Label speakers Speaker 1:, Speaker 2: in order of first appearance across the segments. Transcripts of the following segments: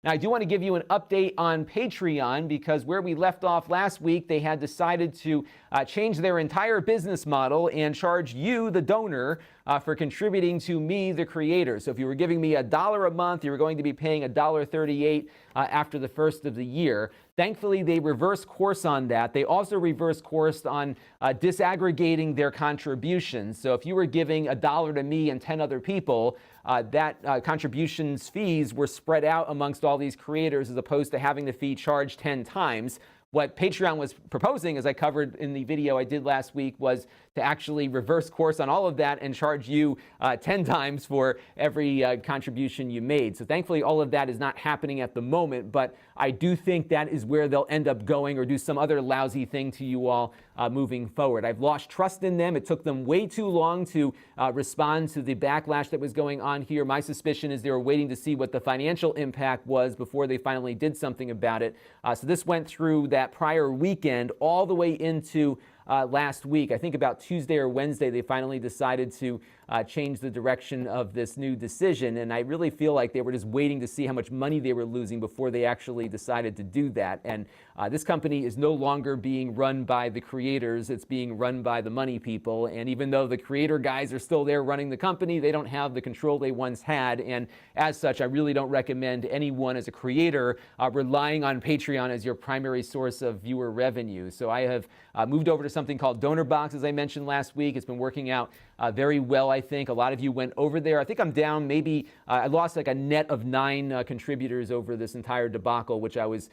Speaker 1: Now, I do want to give you an update on Patreon because where we left off last week, they had decided to change their entire business model and charge you, the donor, for contributing to me, the creator. So if you were giving me $1 a month, you were going to be paying $1.38 after the first of the year. Thankfully, they reversed course on that. They also reversed course on disaggregating their contributions. So if you were giving $1 to me and 10 other people, that contributions fees were spread out amongst all these creators as opposed to having the fee charged 10 times. What Patreon was proposing, as I covered in the video I did last week, was to actually reverse course on all of that and charge you 10 times for every contribution you made. So thankfully, all of that is not happening at the moment, but I do think that is where they'll end up going or do some other lousy thing to you all moving forward. I've lost trust in them. It took them way too long to respond to the backlash that was going on here. My suspicion is they were waiting to see what the financial impact was before they finally did something about it. So this went through that prior weekend all the way into last week. I think about Tuesday or Wednesday, they finally decided to change the direction of this new decision. And I really feel like they were just waiting to see how much money they were losing before they actually decided to do that. And this company is no longer being run by the creators. It's being run by the money people. And even though the creator guys are still there running the company, they don't have the control they once had. And as such, I really don't recommend anyone as a creator relying on Patreon as your primary source of viewer revenue. So I have moved over to something called Donor Box, as I mentioned last week. It's been working out very well, I think. A lot of you went over there. I think I'm down maybe, I lost like a net of 9 contributors over this entire debacle, which I was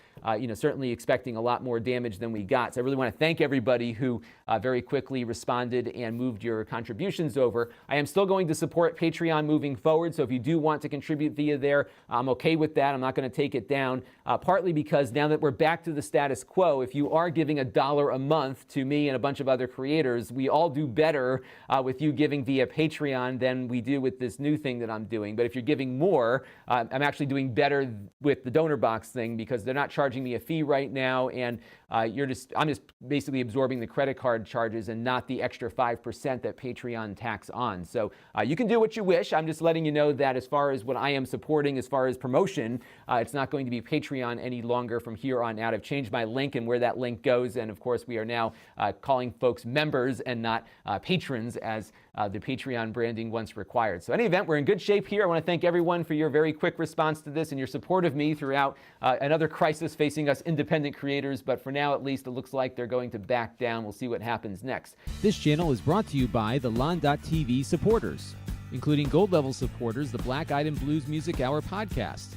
Speaker 1: certainly expecting a lot more damage than we got. So I really want to thank everybody who very quickly responded and moved your contributions over. I am still going to support Patreon moving forward. So if you do want to contribute via there, I'm okay with that. I'm not going to take it down, partly because now that we're back to the status quo, if you are giving $1 a month to me and a bunch of other creators, we all do better with you giving via Patreon than we do with this new thing that I'm doing. But if you're giving more, I'm actually doing better with the Donor Box thing because they're not charging me a fee right now, and I'm just basically absorbing the credit card charges and not the extra 5% that Patreon tax on. So you can do what you wish. I'm just letting you know that as far as what I am supporting, as far as promotion, it's not going to be Patreon any longer from here on out. I've changed my link and where that link goes, and of course we are now calling folks members and not patrons as the Patreon branding once required. So in any event, we're in good shape here. I want to thank everyone for your very quick response to this and your support of me throughout another crisis facing us independent creators. But for now, at least, it looks like they're going to back down. We'll see what happens next.
Speaker 2: This channel is brought to you by the Lon.TV supporters, including gold-level supporters, the Black Eyed and Blues Music Hour podcast,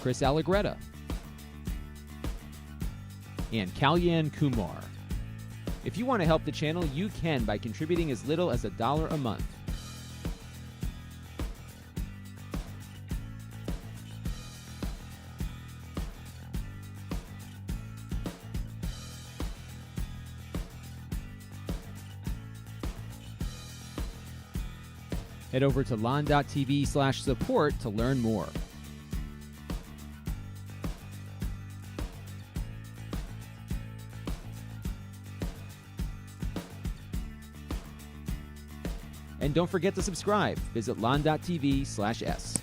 Speaker 2: Chris Allegretta, and Kalyan Kumar. If you want to help the channel, you can by contributing as little as $1 a month. Head over to Lon.TV/support to learn more. And don't forget to subscribe. Visit Lon.TV/s.